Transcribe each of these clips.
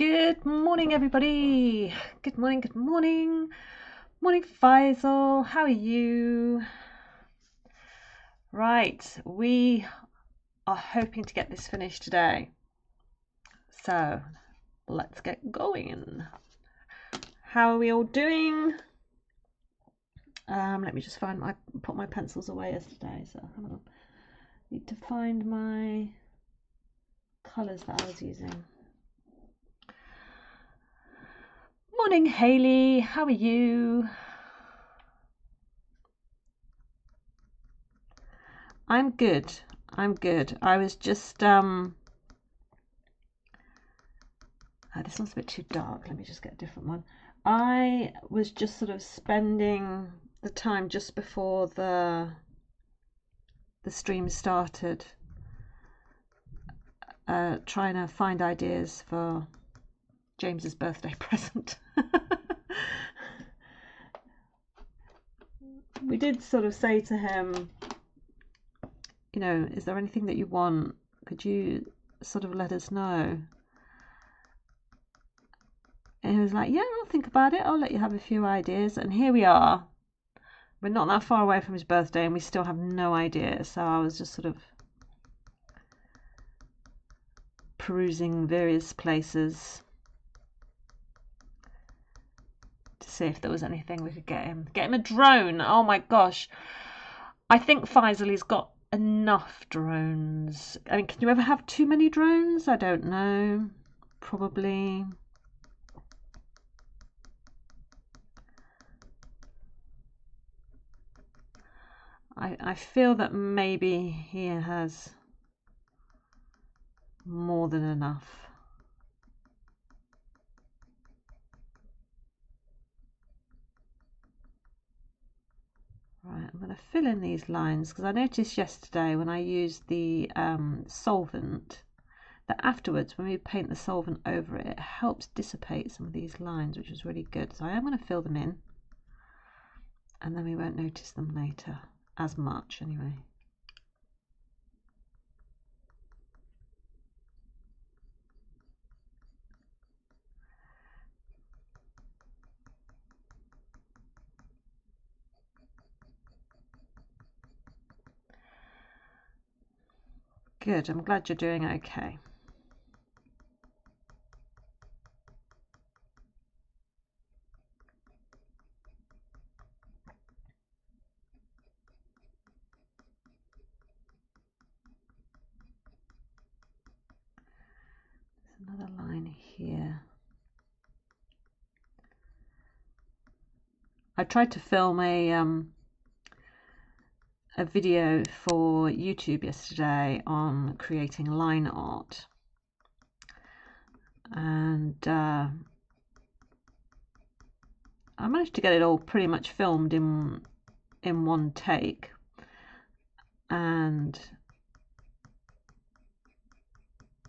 Good morning, everybody. Good morning, good morning. Morning, Faisal. How are you? Right, we are hoping to get this finished today. So let's get going. How are we all doing? Let me just put my pencils away yesterday. So hang on. Need to find my colours that I was using. Morning, Hayley. How are you? I'm good. I'm good. I was just this one's a bit too dark. Let me just get a different one. I was just sort of spending the time just before the stream started trying to find ideas for James's birthday present. We did sort of say to him, you know, is there anything that you want? Could you sort of let us know? And he was like, yeah, I'll think about it. I'll let you have a few ideas. And here we are. We're not that far away from his birthday and we still have no idea. So I was just sort of perusing various places to see if there was anything we could get him. Get him a drone. Oh my gosh. I think Faisal has got enough drones. I mean, can you ever have too many drones? I don't know. Probably. I feel that maybe he has more than enough. Right, I'm going to fill in these lines because I noticed yesterday when I used the solvent that afterwards when we paint the solvent over it, it helps dissipate some of these lines, which is really good. So I am going to fill them in and then we won't notice them later as much anyway. Good, I'm glad you're doing okay. There's another line here. I tried to film a video for YouTube yesterday on creating line art, and I managed to get it all pretty much filmed in one take, and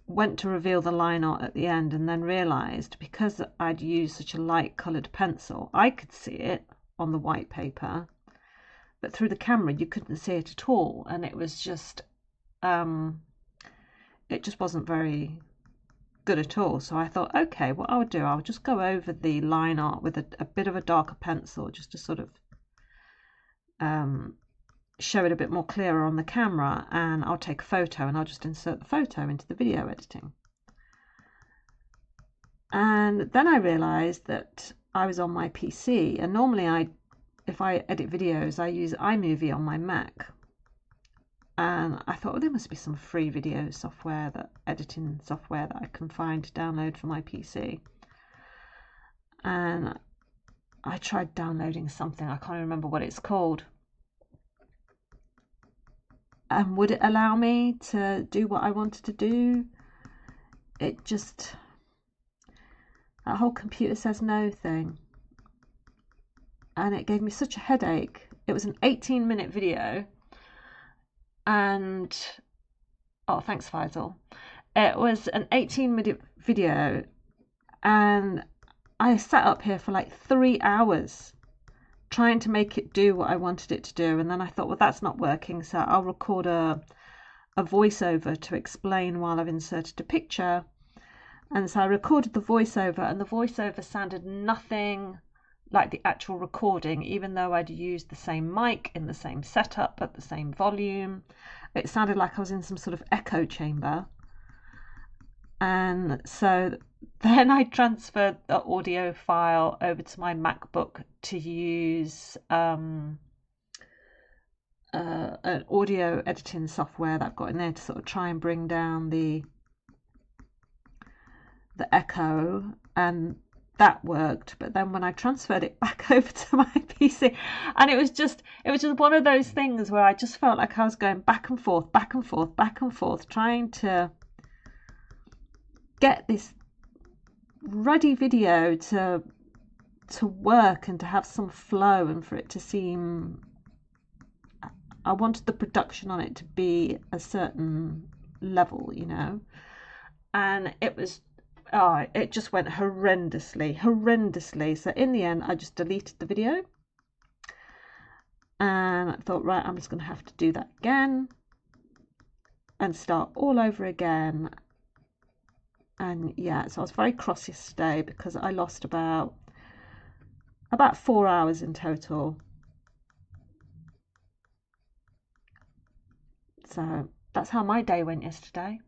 went to reveal the line art at the end and then realized because I'd used such a light colored pencil I could see it on the white paper, but through the camera you couldn't see it at all, and it was just it just wasn't very good at all. So I thought, okay, what I'll do, I'll just go over the line art with a bit of a darker pencil just to sort of show it a bit more clearer on the camera, and I'll take a photo and I'll just insert the photo into the video editing. And then I realized that I was on my PC, and normally if I edit videos I use iMovie on my Mac, and I thought, well, there must be some free video software, editing software that I can find to download for my PC. And I tried downloading something, I can't remember what it's called. And would it allow me to do what I wanted to do? It just, that whole computer says no thing. And it gave me such a headache. It was an 18-minute video. And, oh, thanks, Faisal. It was an 18-minute video. And I sat up here for like 3 hours trying to make it do what I wanted it to do. And then I thought, well, that's not working. So I'll record a voiceover to explain while I've inserted a picture. And so I recorded the voiceover, and the voiceover sounded nothing like the actual recording, even though I'd used the same mic in the same setup at the same volume. It sounded like I was in some sort of echo chamber. And so then I transferred the audio file over to my MacBook to use an audio editing software that I've got in there to sort of try and bring down the echo, and that worked. But then when I transferred it back over to my PC, and it was just one of those things where I just felt like I was going back and forth, back and forth, back and forth, trying to get this ruddy video to work and to have some flow, and for it to seem, I wanted the production on it to be a certain level, you know, and it was, oh, it just went horrendously. So in the end, I just deleted the video, and I thought, right, I'm just going to have to do that again and start all over again. And yeah, so I was very cross yesterday because I lost about 4 hours in total. So that's how my day went yesterday.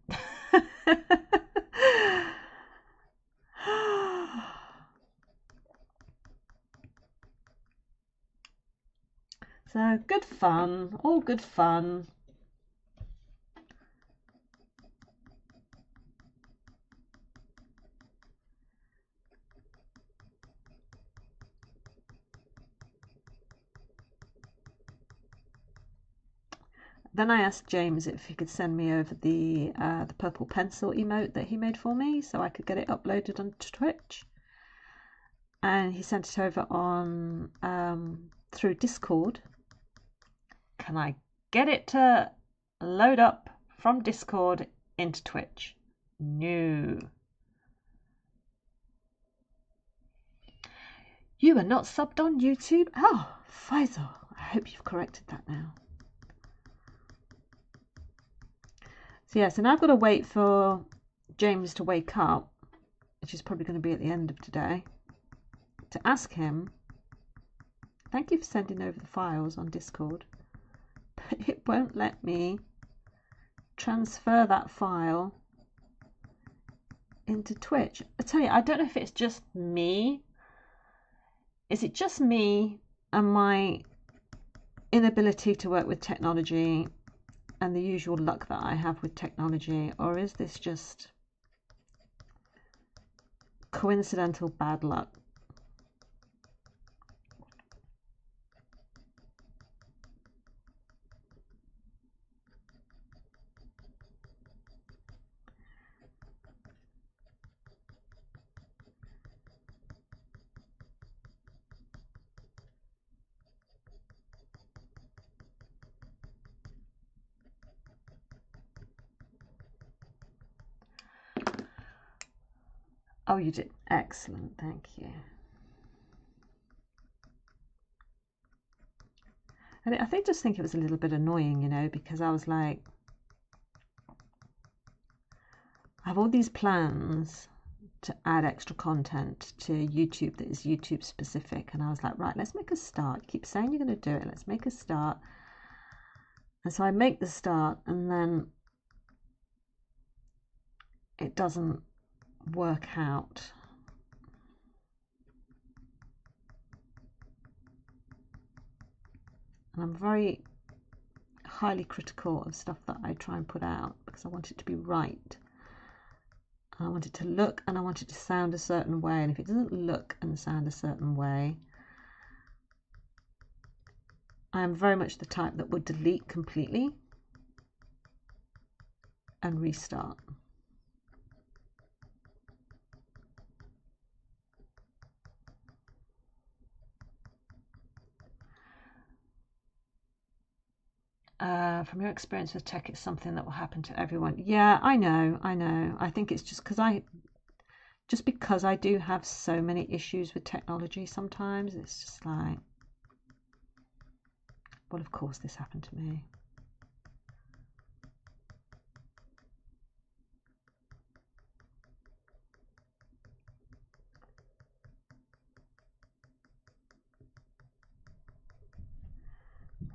So good fun, all good fun. Then I asked James if he could send me over the purple pencil emote that he made for me so I could get it uploaded onto Twitch. And he sent it over on through Discord. Can I get it to load up from Discord into Twitch? No. You are not subbed on YouTube? Oh, Faisal, I hope you've corrected that now. So yeah, so now I've got to wait for James to wake up, which is probably going to be at the end of today, to ask him, thank you for sending over the files on Discord, but it won't let me transfer that file into Twitch. I tell you, I don't know if it's just me. Is it just me and my inability to work with technology and the usual luck that I have with technology, or is this just coincidental bad luck? Oh, you did. Excellent. Thank you. And I just think it was a little bit annoying, you know, because I was like, I have all these plans to add extra content to YouTube that is YouTube specific. And I was like, right, let's make a start. You keep saying you're going to do it. Let's make a start. And so I make the start, and then it doesn't work out. And I'm very highly critical of stuff that I try and put out because I want it to be right. I want it to look and I want it to sound a certain way. And if it doesn't look and sound a certain way, I am very much the type that would delete completely and restart. From your experience with tech, it's something that will happen to everyone. Yeah, I know. I think it's just because I do have so many issues with technology sometimes. It's just like, well, of course this happened to me.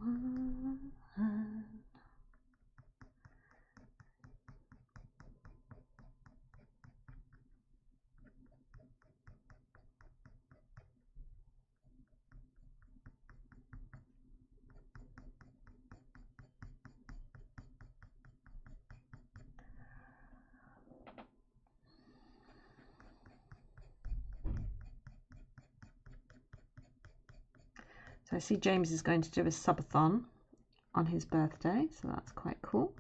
one. So I see James is going to do a subathon on his birthday, so that's quite cool.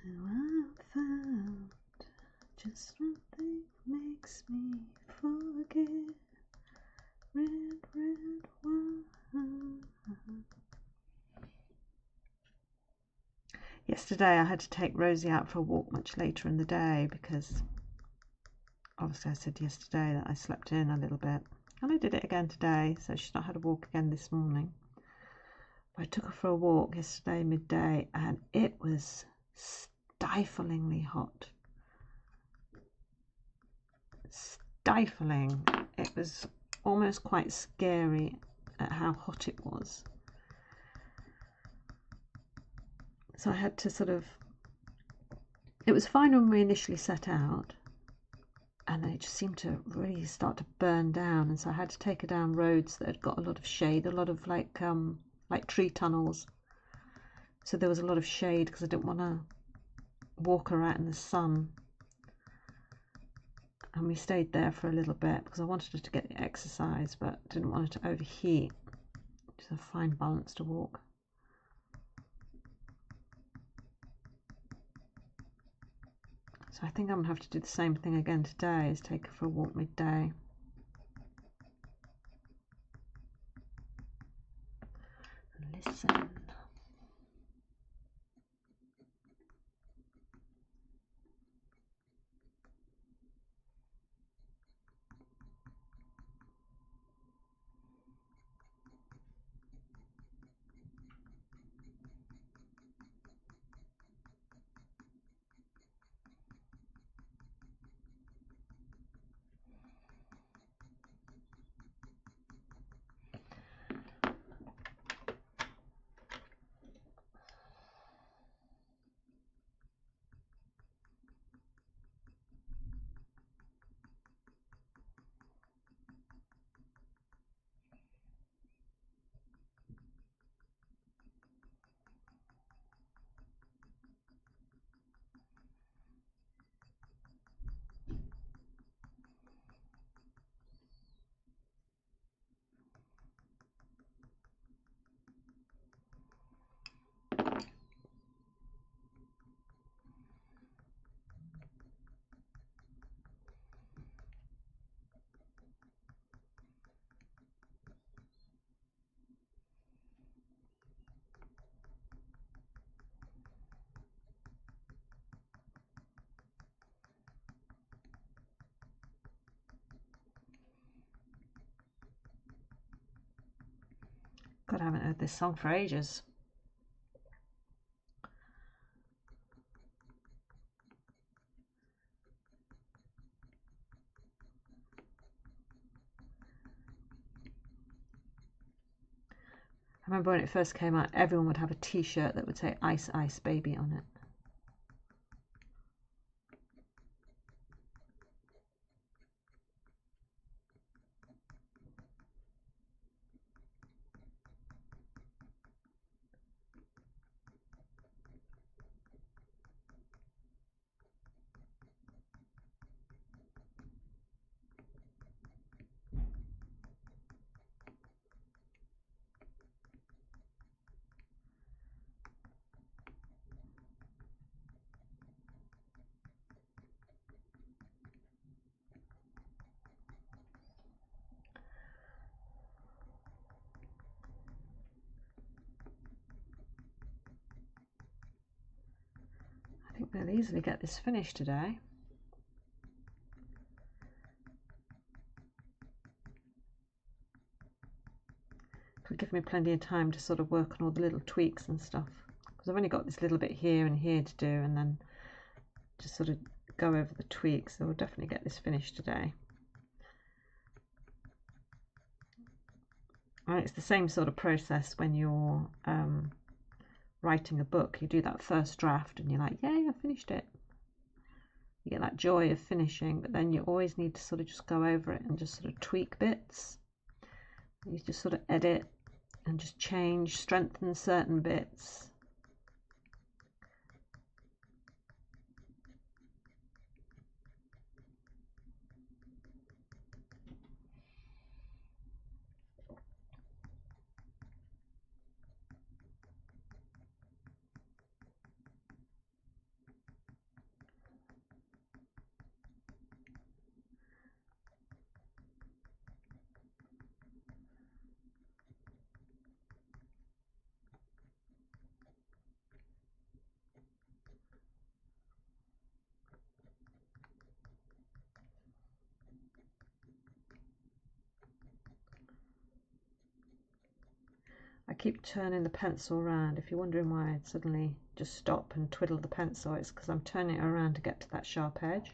I found just one thing makes me forget. Red wine. Yesterday I had to take Rosie out for a walk much later in the day because obviously I said yesterday that I slept in a little bit, and I did it again today, so she's not had a walk again this morning. I took her for a walk yesterday midday and it was stiflingly hot. Stifling. It was almost quite scary at how hot it was. So I had to sort of, it was fine when we initially set out, and then it just seemed to really start to burn down, and so I had to take her down roads that had got a lot of shade, a lot of like tree tunnels. So there was a lot of shade because I didn't want to walk her out in the sun. And we stayed there for a little bit because I wanted her to get the exercise but didn't want her to overheat. It's a fine balance to walk. So I think I'm going to have to do the same thing again today, is take her for a walk midday. Listen. God, I haven't heard this song for ages. I remember when it first came out, everyone would have a t-shirt that would say Ice Ice Baby on it. I'll easily get this finished today. It'll give me plenty of time to sort of work on all the little tweaks and stuff, because I've only got this little bit here and here to do, and then just sort of go over the tweaks. So we'll definitely get this finished today. And it's the same sort of process when you're writing a book. You do that first draft and you're like, yay, I finished it. You get that joy of finishing, but then you always need to sort of just go over it and just sort of tweak bits. You just sort of edit and just change, strengthen certain bits. I keep turning the pencil around. If you're wondering why I'd suddenly just stop and twiddle the pencil, it's because I'm turning it around to get to that sharp edge.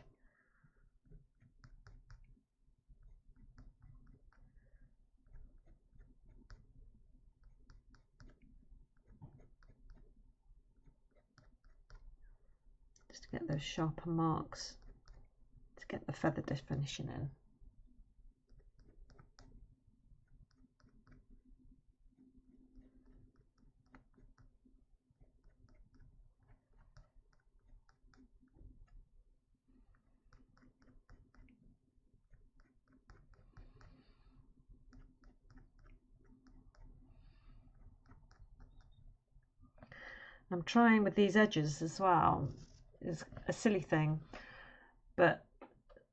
Just to get those sharper marks, to get the feather definition in. I'm trying with these edges as well. It's a silly thing, but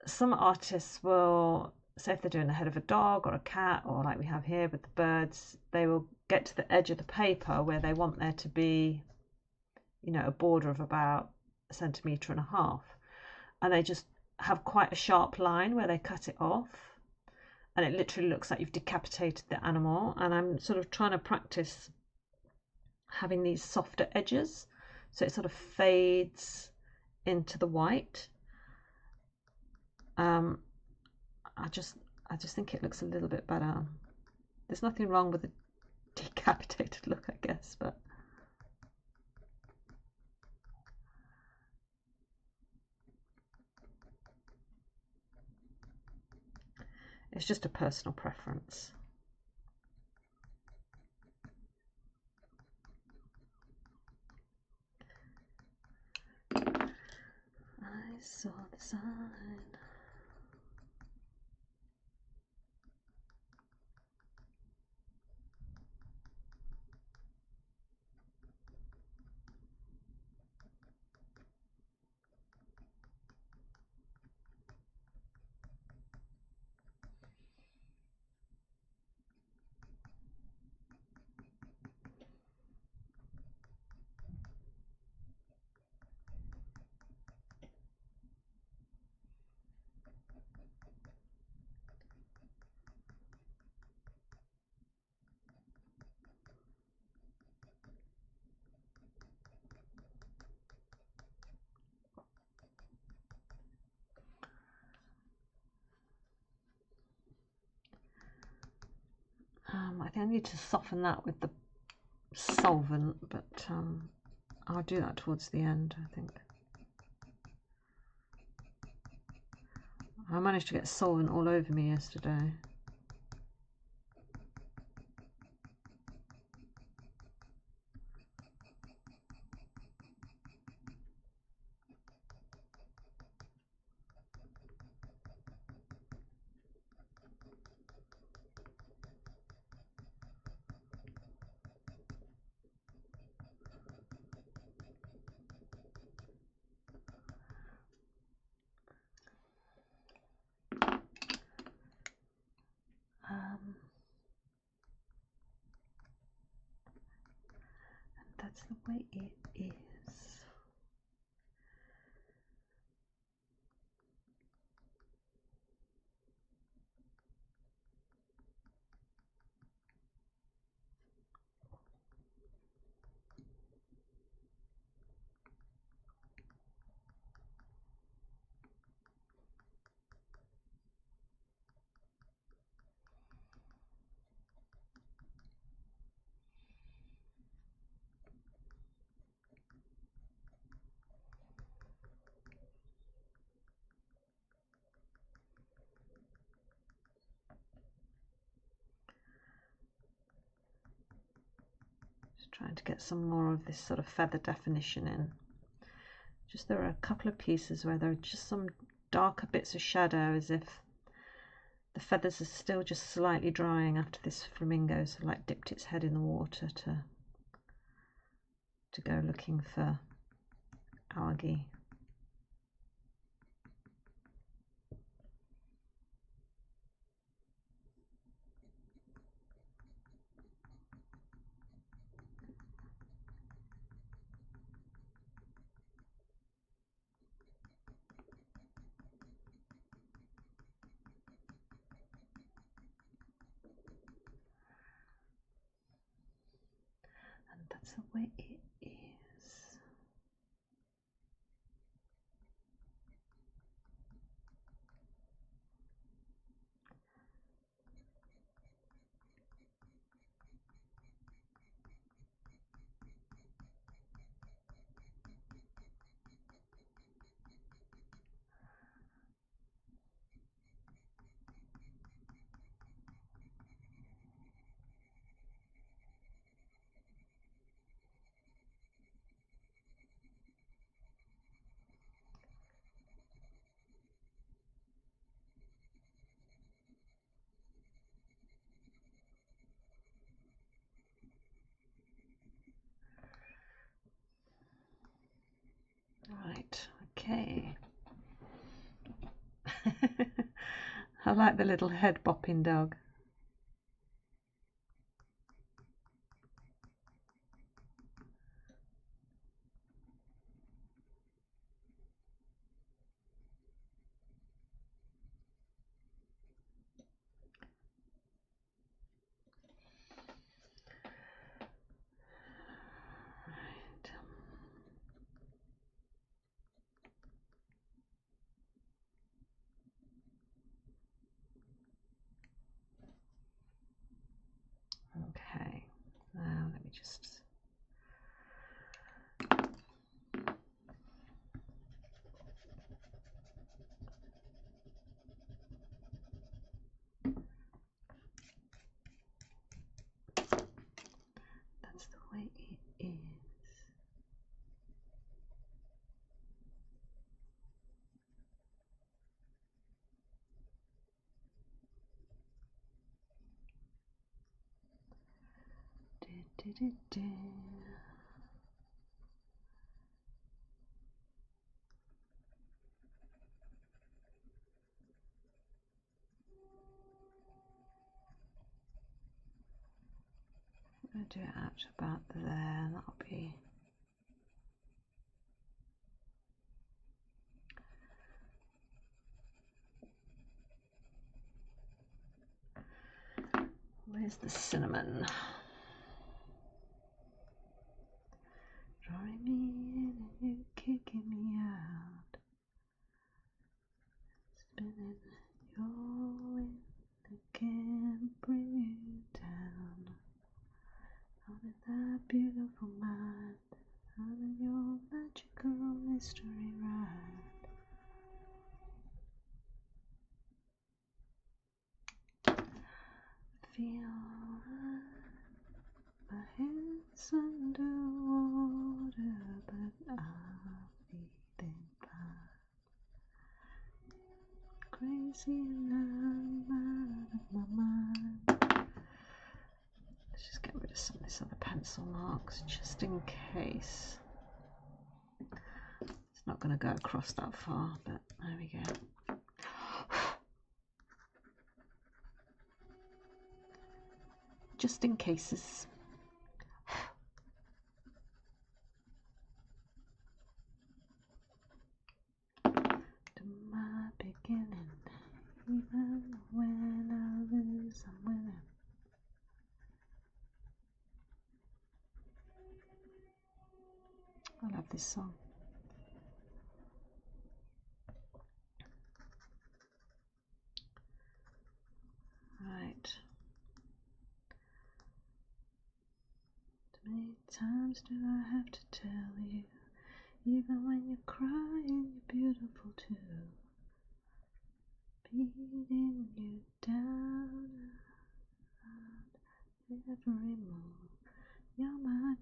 some artists will say if they're doing the head of a dog or a cat, or like we have here with the birds, they will get to the edge of the paper where they want there to be, you know, a border of about 1.5 centimeters, and they just have quite a sharp line where they cut it off, and it literally looks like you've decapitated the animal. And I'm sort of trying to practice having these softer edges so it sort of fades into the white. I just think it looks a little bit better. There's nothing wrong with a decapitated look, I guess, but it's just a personal preference. I saw the sign. I think I need to soften that with the solvent, but I'll do that towards the end, I think. I managed to get solvent all over me yesterday. And that's the way it is. Trying to get some more of this sort of feather definition in. Just there are a couple of pieces where there are just some darker bits of shadow, as if the feathers are still just slightly drying after this flamingo sort of like dipped its head in the water to go looking for algae. And that's the way it is. Right, okay. I like the little head bopping dog. Okay, now let me just... That's the way it is. I'm going to do it out about there. That'll be... Where's the cinnamon? Drawing me in and you kicking me out. Spinning your wind again, bring you down. Out of that beautiful mind, out of your magical mystery ride. Feel my head's underwater, but I'm breathing fine. Crazy and I'm out of my mind. Let's just get rid of some of this other pencil marks, just in case. It's not going to go across that far, but there we go. Just in cases. To my beginning, even when I lose, I'm winning. I love this song. Right. Too many times do I have to tell you, even when you're crying, you're beautiful too. Beating you down at every move. You're my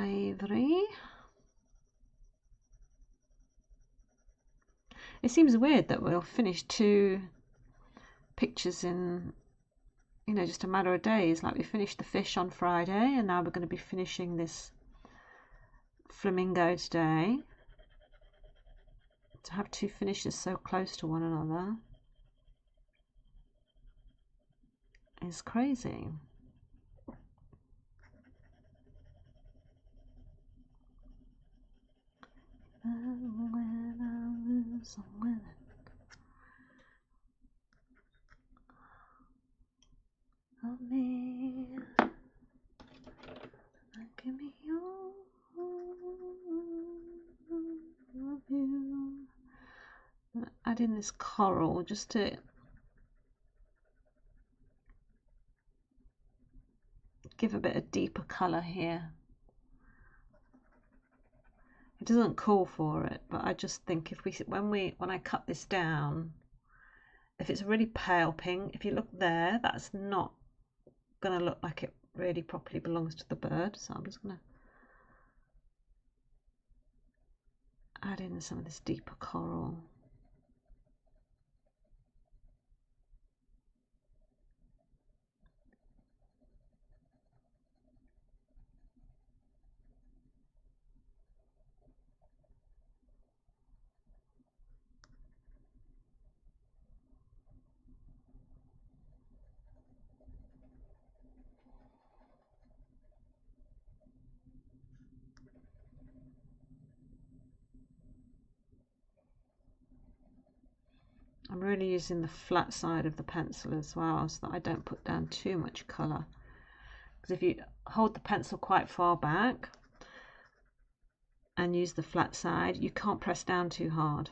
ivory. It seems weird that we'll finish 2 pictures in, you know, just a matter of days. Like we finished the fish on Friday and now we're going to be finishing this flamingo today. To have 2 finishes so close to one another is crazy. And when I lose, I'm winning. Love me, give me your love you. I'm gonna add in this coral just to give a bit of deeper colour here. It doesn't call for it, but I just think if when I cut this down, if it's a really pale pink, if you look there, that's not going to look like it really properly belongs to the bird. So I'm just going to add in some of this deeper coral. I'm really using the flat side of the pencil as well so that I don't put down too much colour. Because if you hold the pencil quite far back and use the flat side, you can't press down too hard.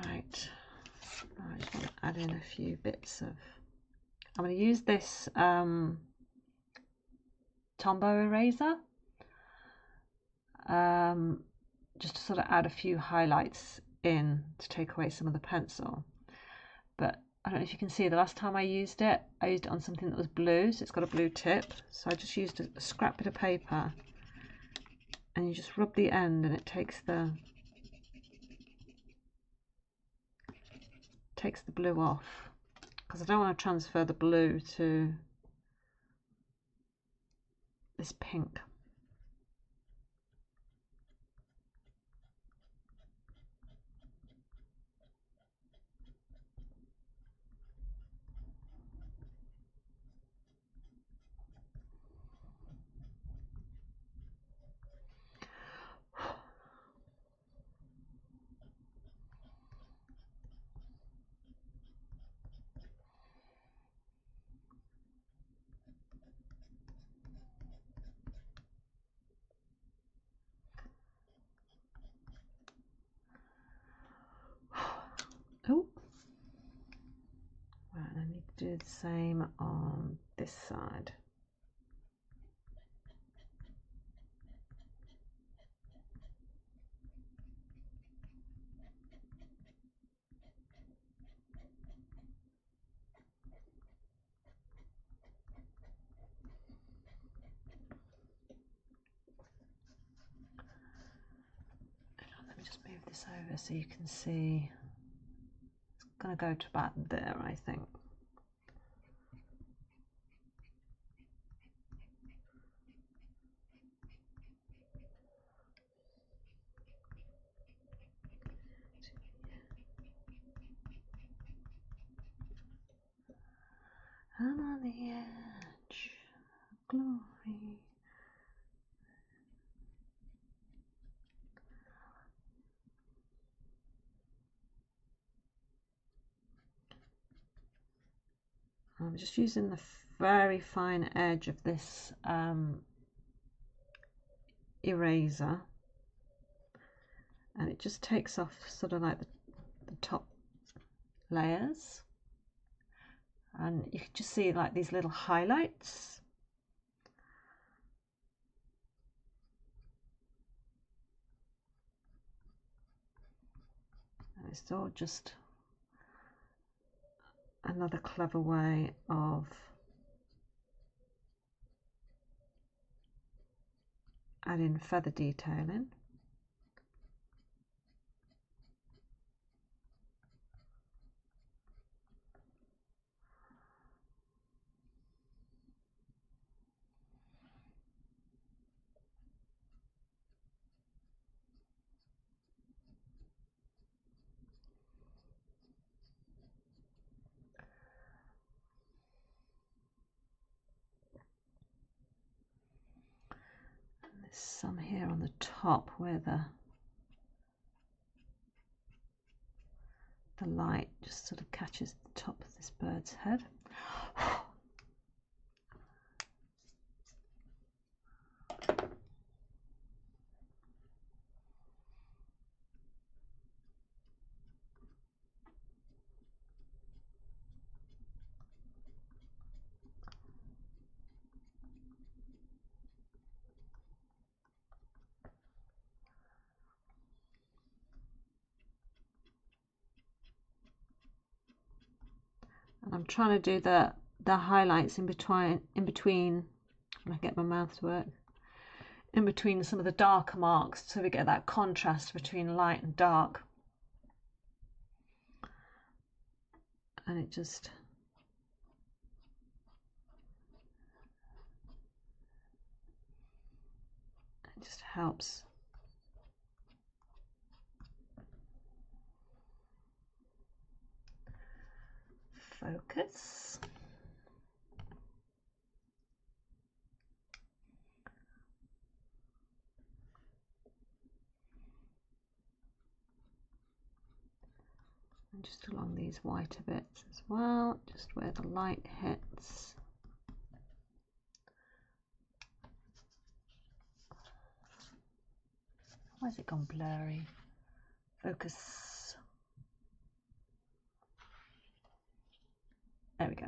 Right, I just want to add in a few bits of, I'm going to use this Tombow eraser just to sort of add a few highlights in to take away some of the pencil. But I don't know if you can see, the last time I used it on something that was blue, so it's got a blue tip. So I just used a scrap bit of paper and you just rub the end and it takes the blue off, because I don't want to transfer the blue to this pink. Oh, right, I need to do the same on this side. Let me just move this over so you can see. It's going to go to about there, I think. I'm on the edge of glory. I'm just using the very fine edge of this eraser, and it just takes off sort of like the top layers, and you can just see like these little highlights. And it's all just another clever way of adding feather detailing. There's some here on the top where the light just sort of catches the top of this bird's head. And I'm trying to do the highlights in between when I get my mouth to work, in between some of the darker marks, so we get that contrast between light and dark. And it just helps. Focus. And just along these whiter bits as well, just where the light hits. Why has it gone blurry? Focus. There we go.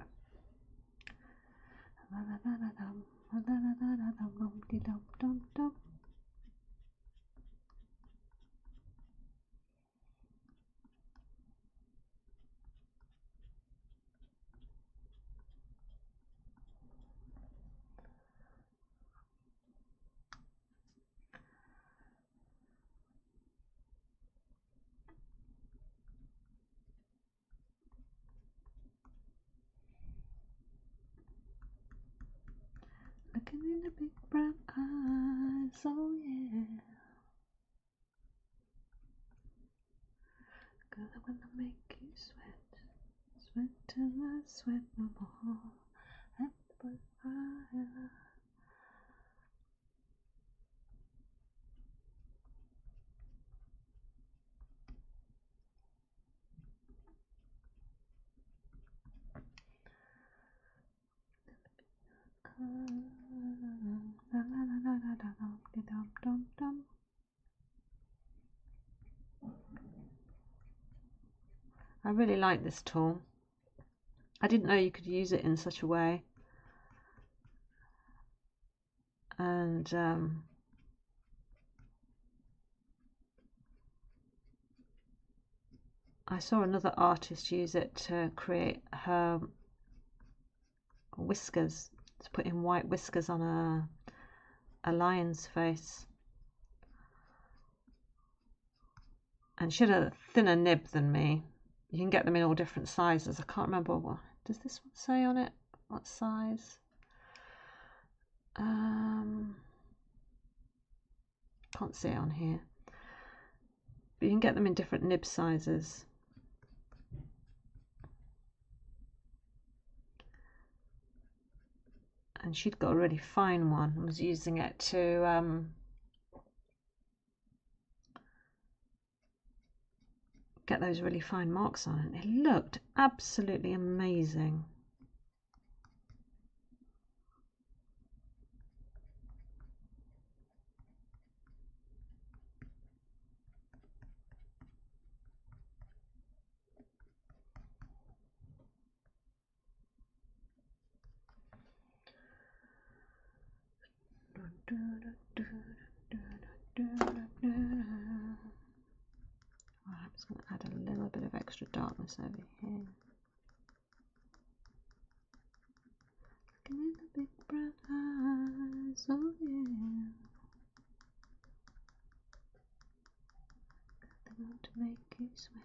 Looking in the big brown eyes, oh yeah. Girl, I wanna make you sweat, sweat till I sweat no more. Apple fire. I really like this tool. I didn't know you could use it in such a way. And I saw another artist use it to create her whiskers, to put in white whiskers on a lion's face. And she had a thinner nib than me. You can get them in all different sizes. I can't remember what does this one say on it, what size. Can't see it on here, but you can get them in different nib sizes. And she'd got a really fine one and was using it to get those really fine marks on it. It looked absolutely amazing. I'm just going to add a little bit of extra darkness over here. Looking in the big brown eyes, oh yeah. They want to make you sweat,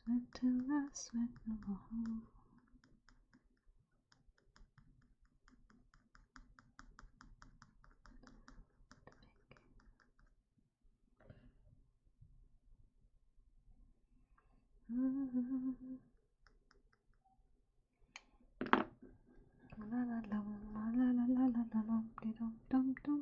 sweat till I sweat no more. La la la la la la la la la la dum dum dum.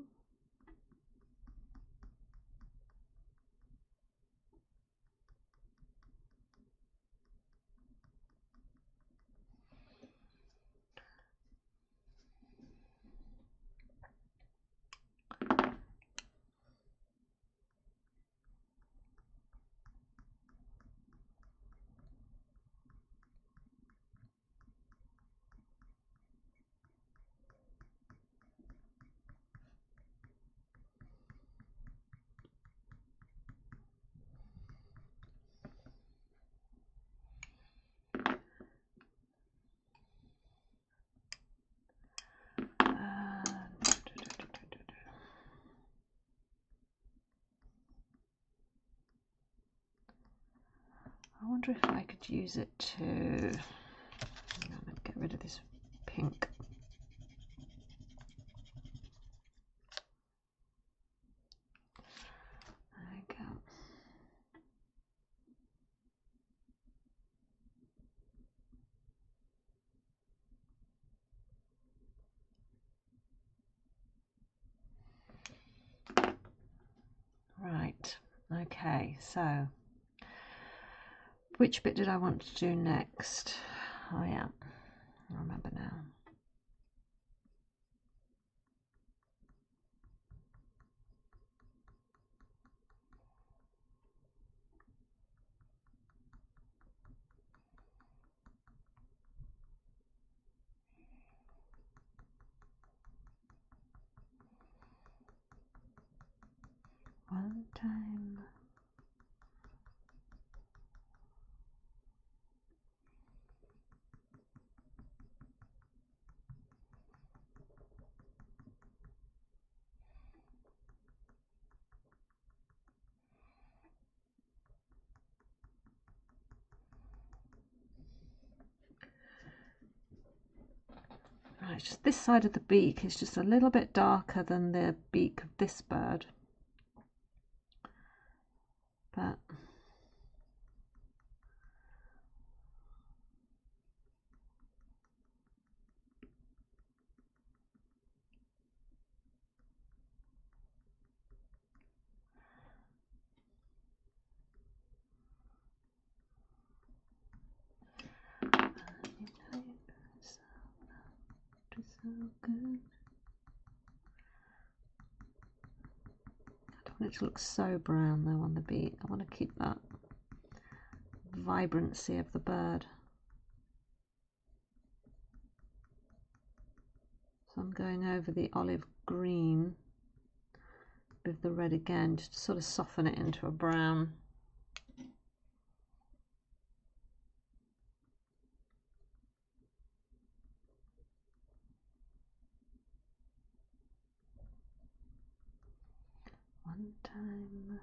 I wonder if I could use it to, I'm going to get rid of this pink. There we go. Right, okay, so which bit did I want to do next? Oh yeah, I remember now. One time. Right, just this side of the beak is just a little bit darker than the beak of this bird. But so good. I don't want it to look so brown though on the beak. I want to keep that vibrancy of the bird. So I'm going over the olive green with the red again, just to sort of soften it into a brown. One time.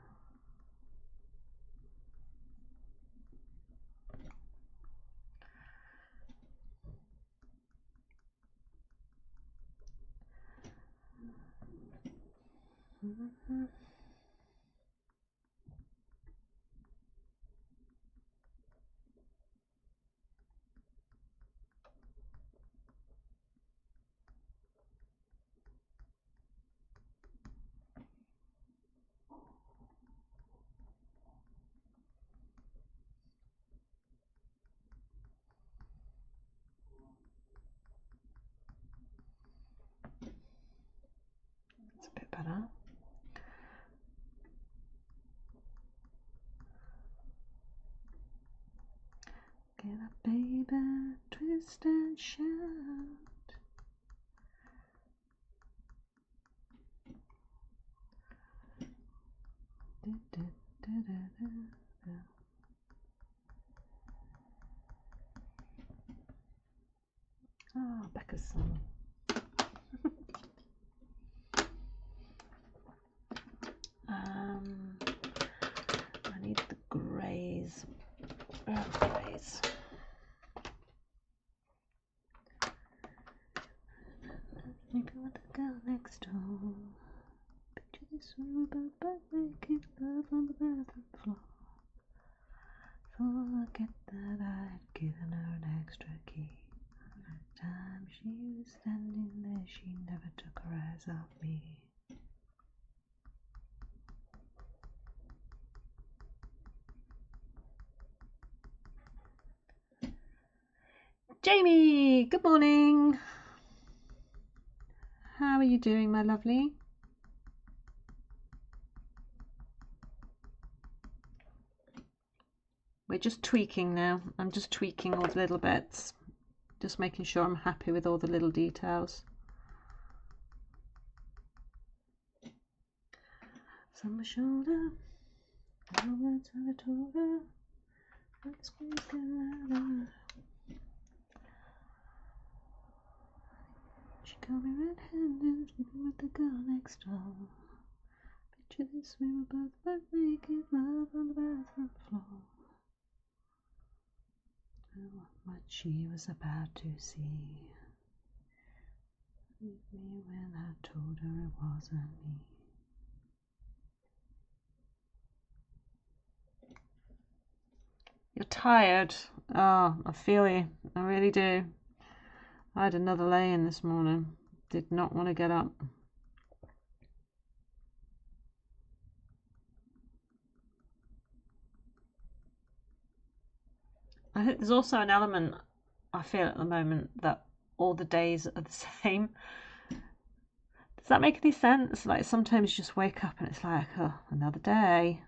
It's a bit better. Get up, baby, twist and shout. Ah, Becca's song. I need the greys. Greys. Think about the girl next door. Picture this, we were both butt naked, love on the bathroom floor. Forget that I'd given her an extra key. Time she was standing there, she never took her eyes off me. Jamie, good morning. How are you doing, my lovely? We're just tweaking now. I'm just tweaking all the little bits. Just making sure I'm happy with all the little details. It's on my shoulder. No words I told her. Let's squeeze the ladder. She called me red-handed, sleeping with the girl next door. Picture this, we were both butt naked, love on the bathroom floor. What she was about to see. Leave me when I told her it wasn't me. You're tired. Oh, I feel you. I really do. I had another lay-in this morning. Did not want to get up. I think there's also an element I feel at the moment that all the days are the same. Does that make any sense? Like sometimes you just wake up and it's like, oh, another day.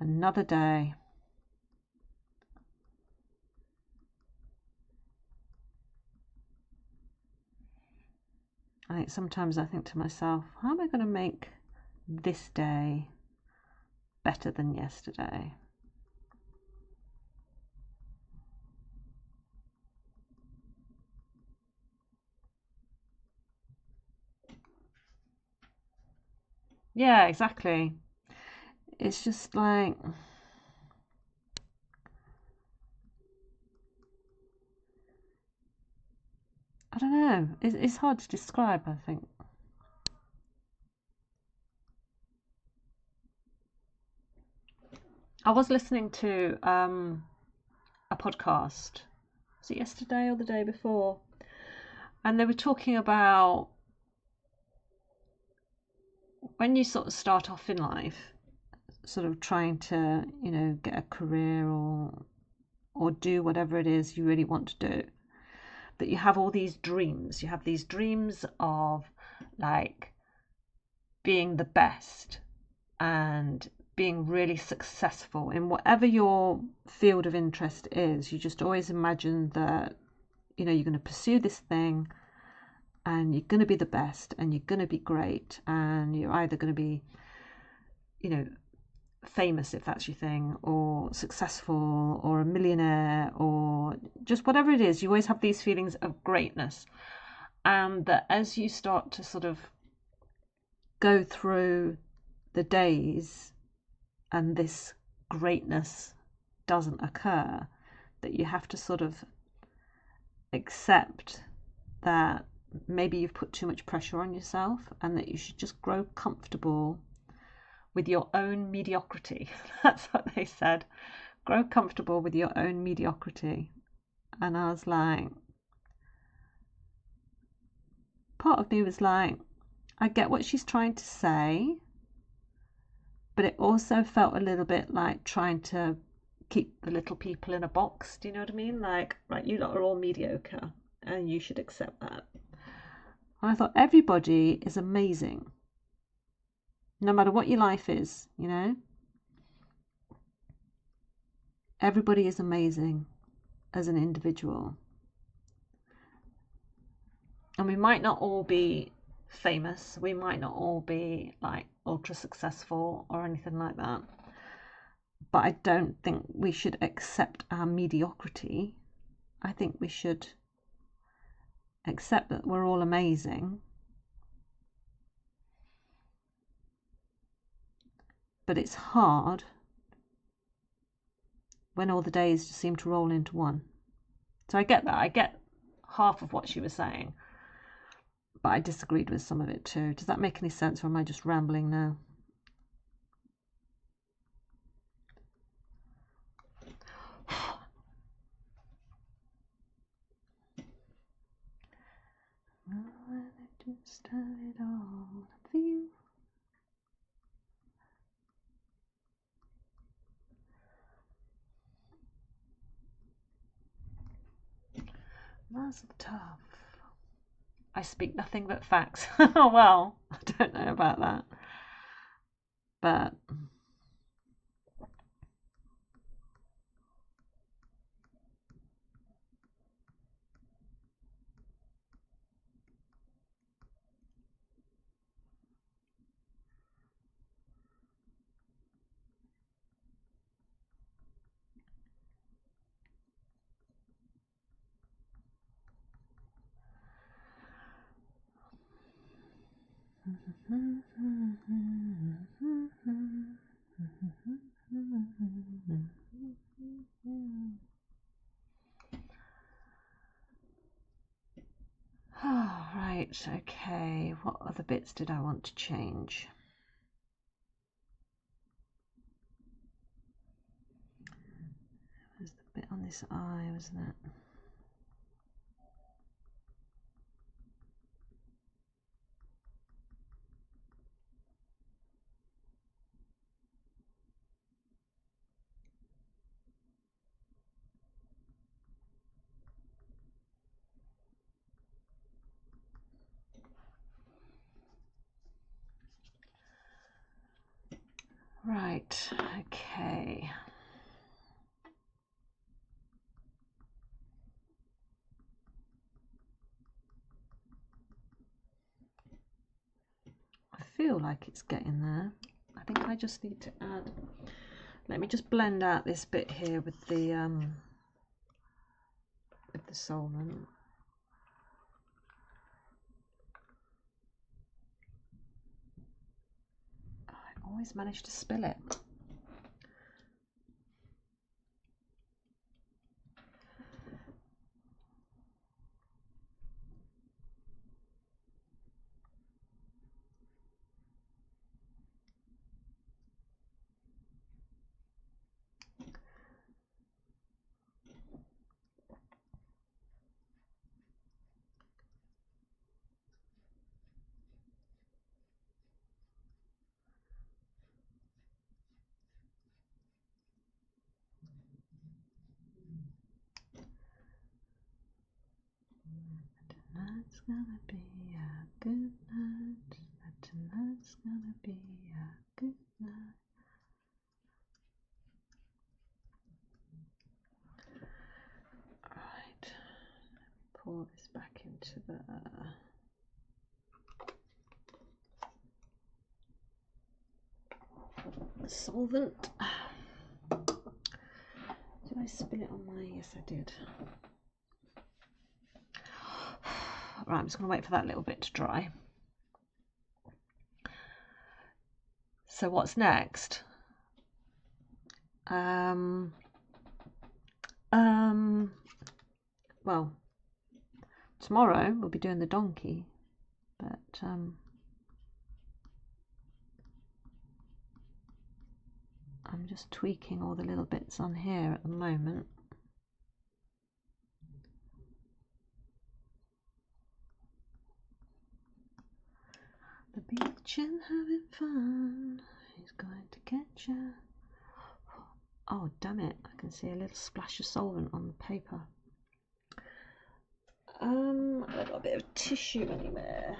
Another day. I think sometimes I think to myself, how am I going to make this day better than yesterday? Yeah, exactly. It's just like, I don't know. It's hard to describe, I think. I was listening to a podcast. Was it yesterday or the day before? And they were talking about when you sort of start off in life, sort of trying to, get a career or do whatever it is you really want to do, that you have all these dreams. You have these dreams of like being the best and being really successful in whatever your field of interest is. You just always imagine that, you're going to pursue this thing and you're going to be the best and you're going to be great and you're either going to be, famous if that's your thing, or successful, or a millionaire, or just whatever it is. You always have these feelings of greatness, and that as you start to sort of go through the days and this greatness doesn't occur, that you have to sort of accept that maybe you've put too much pressure on yourself and that you should just grow comfortable with your own mediocrity. That's what they said. Grow comfortable with your own mediocrity. And I was like, part of me was like, I get what she's trying to say, but it also felt a little bit like trying to keep the little people in a box. Do you know what I mean? Like, right, you lot are all mediocre and you should accept that. And I thought everybody is amazing. No matter what your life is, everybody is amazing as an individual. And we might not all be famous. We might not all be like ultra successful or anything like that. But I don't think we should accept our mediocrity. I think we should accept that we're all amazing. But it's hard when all the days just seem to roll into one. So I get that. I get half of what she was saying. But I disagreed with some of it too. Does that make any sense, or am I just rambling now? Mazel tov. I speak nothing but facts. Well, I don't know about that. But right, okay. What other bits did I want to change? There's the bit on this eye, wasn't it? Right, okay. I feel like it's getting there. I think I just need to add, let me just blend out this bit here with the solvent. I always manage to spill it. Tonight's gonna be a good night. Tonight's gonna be a good night. Right, pour this back into the solvent. Did I spill it on my? Yes, I did. Right, I'm just going to wait for that little bit to dry. So what's next? Well, tomorrow we'll be doing the donkey, but I'm just tweaking all the little bits on here at the moment. The beach and having fun. He's going to catch you. Oh, damn it. I can see a little splash of solvent on the paper. I've got a bit of tissue anywhere.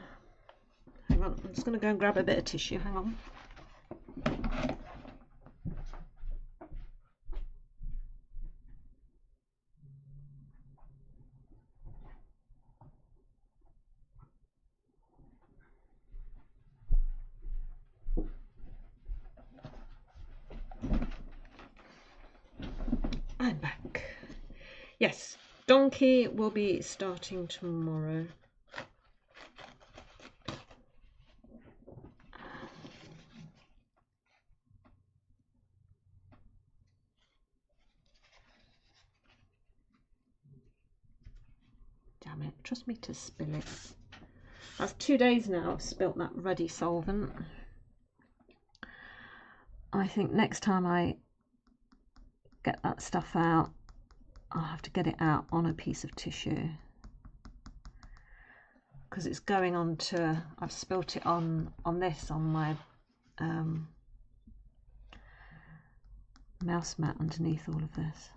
Hang on, I'm just going to go and grab a bit of tissue. Hang on. Yes, donkey will be starting tomorrow. Damn it, trust me to spill it. That's 2 days now I've spilt that ruddy solvent. I think next time I get that stuff out, I'll have to get it out on a piece of tissue, because it's going on to, I've spilt it on this, on my mouse mat underneath all of this.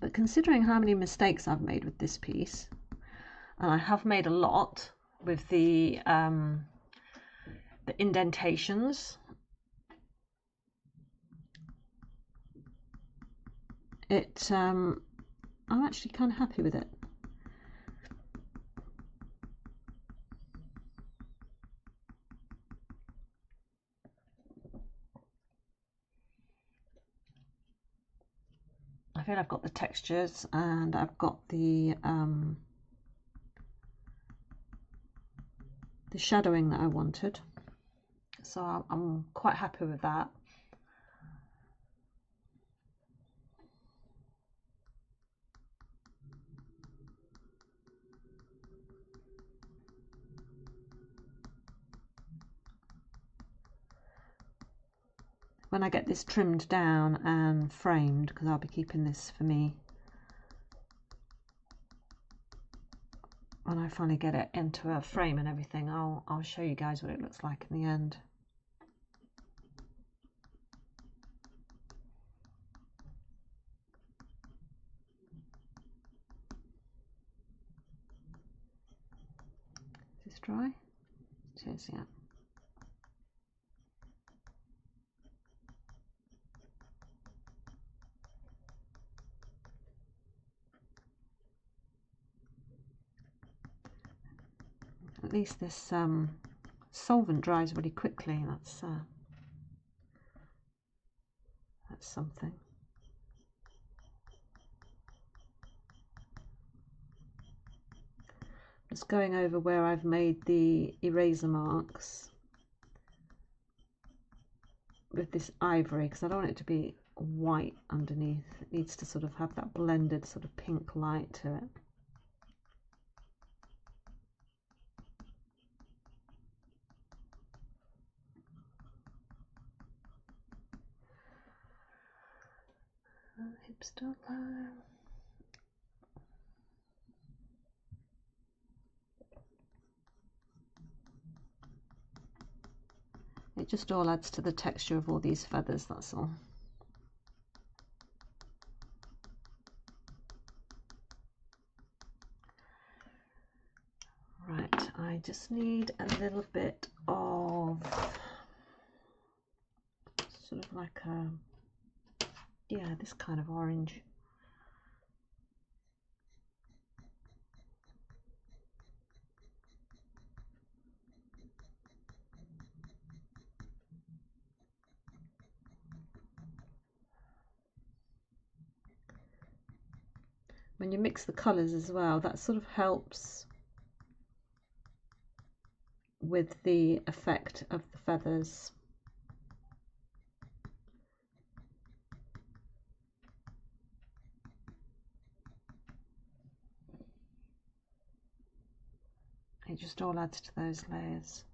But considering how many mistakes I've made with this piece, and I have made a lot with the indentations, I'm actually kind of happy with it. I feel I've got the textures and I've got the shadowing that I wanted, so I'm quite happy with that. When I get this trimmed down and framed, because I'll be keeping this for me, when I finally get it into a frame and everything, I'll show you guys what it looks like in the end. Is this dry? It is, yeah. At least this solvent dries really quickly. That's something. Just going over where I've made the eraser marks with this ivory, because I don't want it to be white underneath. It needs to sort of have that blended sort of pink light to it. Hipster line. It just all adds to the texture of all these feathers, that's all. Right, I just need a little bit of sort of like a, yeah, this kind of orange. When you mix the colours as well, that sort of helps with the effect of the feathers. It just all adds to those layers.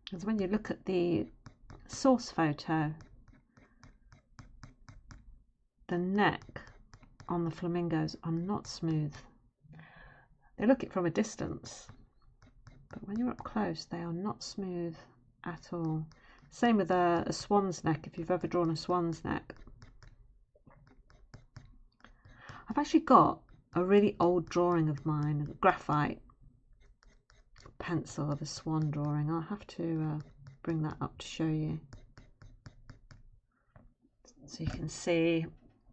Because when you look at the source photo, the neck on the flamingos are not smooth. They look it from a distance, but when you're up close, they are not smooth at all. Same with a swan's neck, if you've ever drawn a swan's neck. I've actually got a really old drawing of mine, a graphite pencil of a swan drawing. I'll have to bring that up to show you, so you can see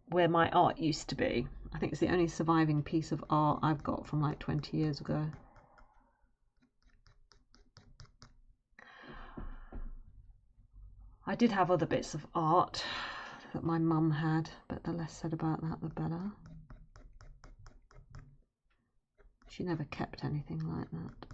where my art used to be. I think it's the only surviving piece of art I've got from like 20 years ago. I did have other bits of art that my mum had, but the less said about that, the better. She never kept anything like that.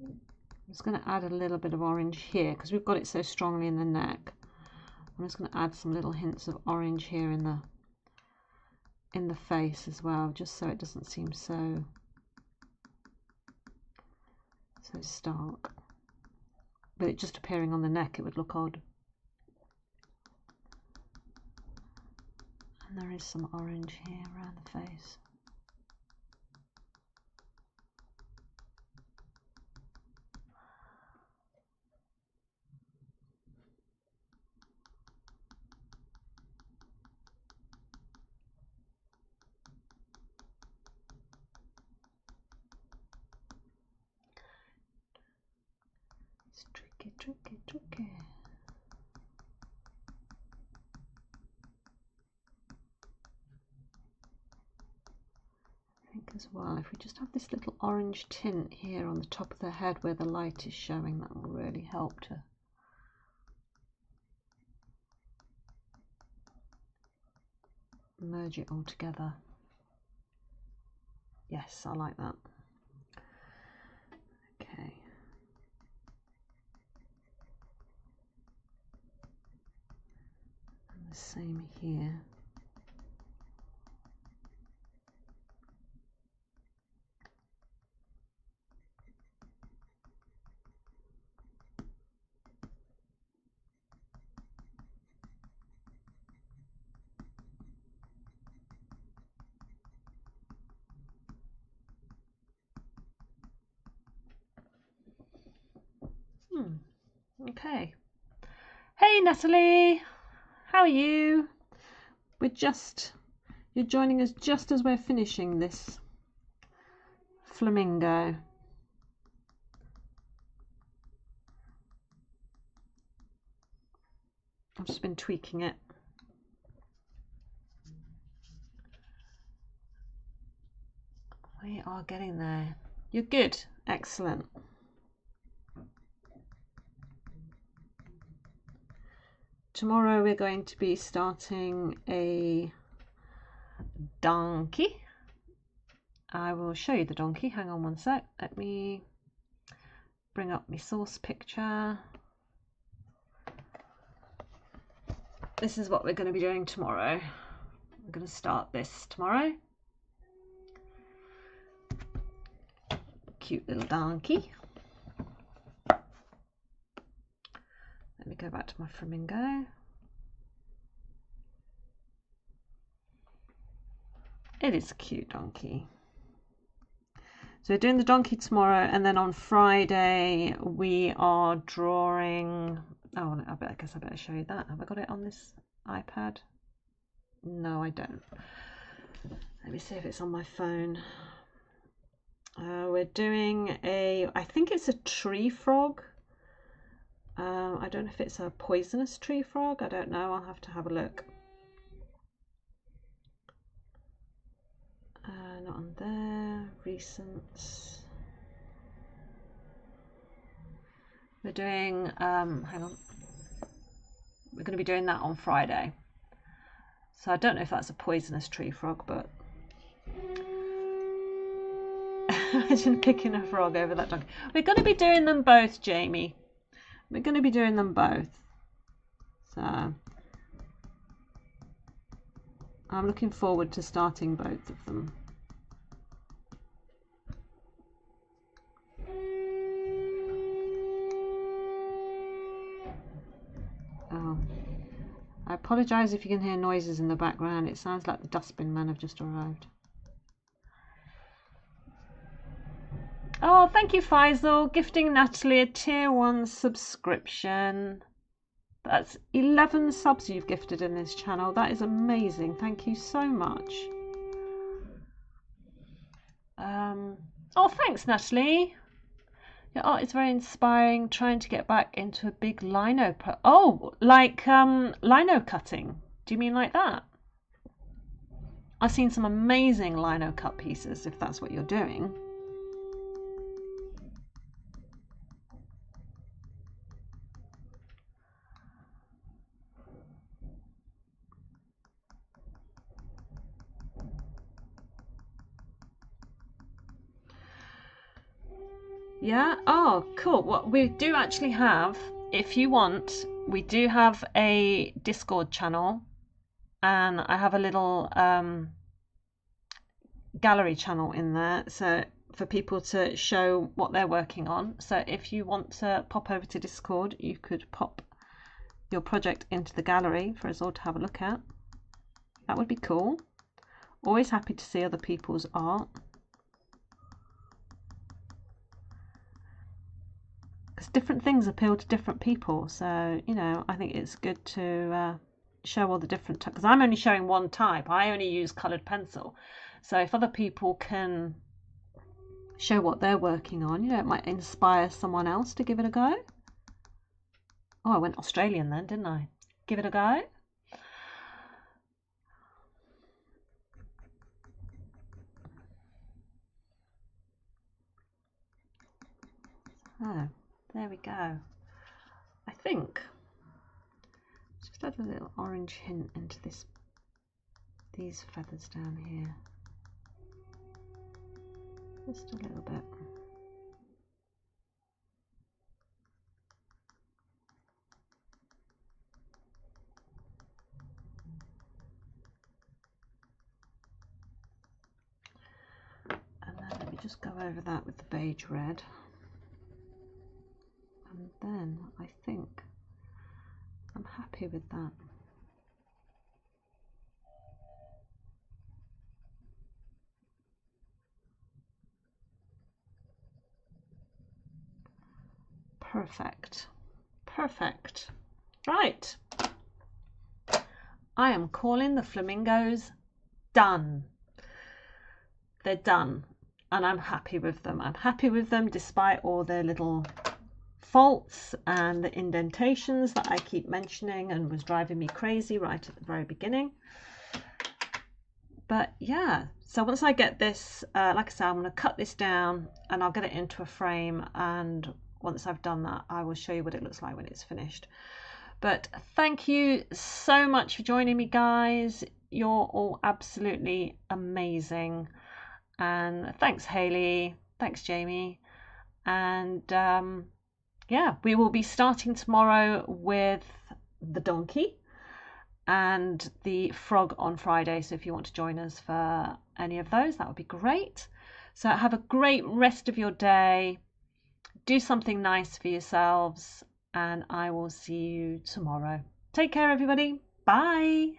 I'm just going to add a little bit of orange here because we've got it so strongly in the neck. I'm just going to add some little hints of orange here in the face as well, just so it doesn't seem so stark. With it just appearing on the neck, it would look odd. And there is some orange here around the face. It's tricky, tricky, tricky. I think as well, if we just have this little orange tint here on the top of the head where the light is showing, that will really help to merge it all together. Yes, I like that. Okay. And the same here. Okay. Hey Natalie, how are you? You're joining us just as we're finishing this flamingo. I've just been tweaking it. We are getting there. You're good. Excellent. Tomorrow we're going to be starting a donkey. I will show you the donkey. Hang on one sec. Let me bring up my source picture. This is what we're going to be doing tomorrow. We're going to start this tomorrow. Cute little donkey. Let me go back to my flamingo. It is a cute donkey. So we're doing the donkey tomorrow, and then on Friday we are drawing. Oh, I guess I better show you that. Have I got it on this iPad? No, I don't. Let me see if it's on my phone. We're doing I think it's a tree frog. I don't know if it's a poisonous tree frog. I don't know. I'll have to have a look. Not on there. Recents. We're doing, hang on. We're going to be doing that on Friday. So I don't know if that's a poisonous tree frog, but imagine picking a frog over that donkey. We're going to be doing them both, Jamie. We're going to be doing them both. So I'm looking forward to starting both of them. Oh, I apologise if you can hear noises in the background. It sounds like the dustbin men have just arrived. Oh, thank you, Faisal, gifting Natalie a tier 1 subscription. That's 11 subs you've gifted in this channel. That is amazing. Thank you so much. Oh, thanks, Natalie. Your art is very inspiring. Trying to get back into a big lino. Oh, like lino cutting. Do you mean like that? I've seen some amazing lino cut pieces, if that's what you're doing. Yeah, oh, cool. What we do actually have, if you want, we do have a Discord channel, and I have a little gallery channel in there, so for people to show what they're working on. So if you want to pop over to Discord, you could pop your project into the gallery for us all to have a look at. That would be cool. Always happy to see other people's art. Because different things appeal to different people, so you know, I think it's good to show all the different, because I'm only showing one type. I only use coloured pencil, so if other people can show what they're working on, you know, it might inspire someone else to give it a go. Oh, I went Australian then, didn't I? Give it a go. Oh, there we go. I think just add a little orange hint into these feathers down here. Just a little bit. And then let me just go over that with the beige red. And then I think I'm happy with that. Perfect. Perfect. Right. I am calling the flamingos done. They're done. And I'm happy with them. I'm happy with them despite all their little faults and the indentations that I keep mentioning and was driving me crazy right at the very beginning. But yeah, so once I get this, like I said, I'm going to cut this down and I'll get it into a frame, and once I've done that, I will show you what it looks like when it's finished. But thank you so much for joining me, guys. You're all absolutely amazing. And thanks, Hayley. Thanks, Jamie. And yeah, we will be starting tomorrow with the donkey and the frog on Friday. So if you want to join us for any of those, that would be great. So have a great rest of your day. Do something nice for yourselves, and I will see you tomorrow. Take care, everybody. Bye.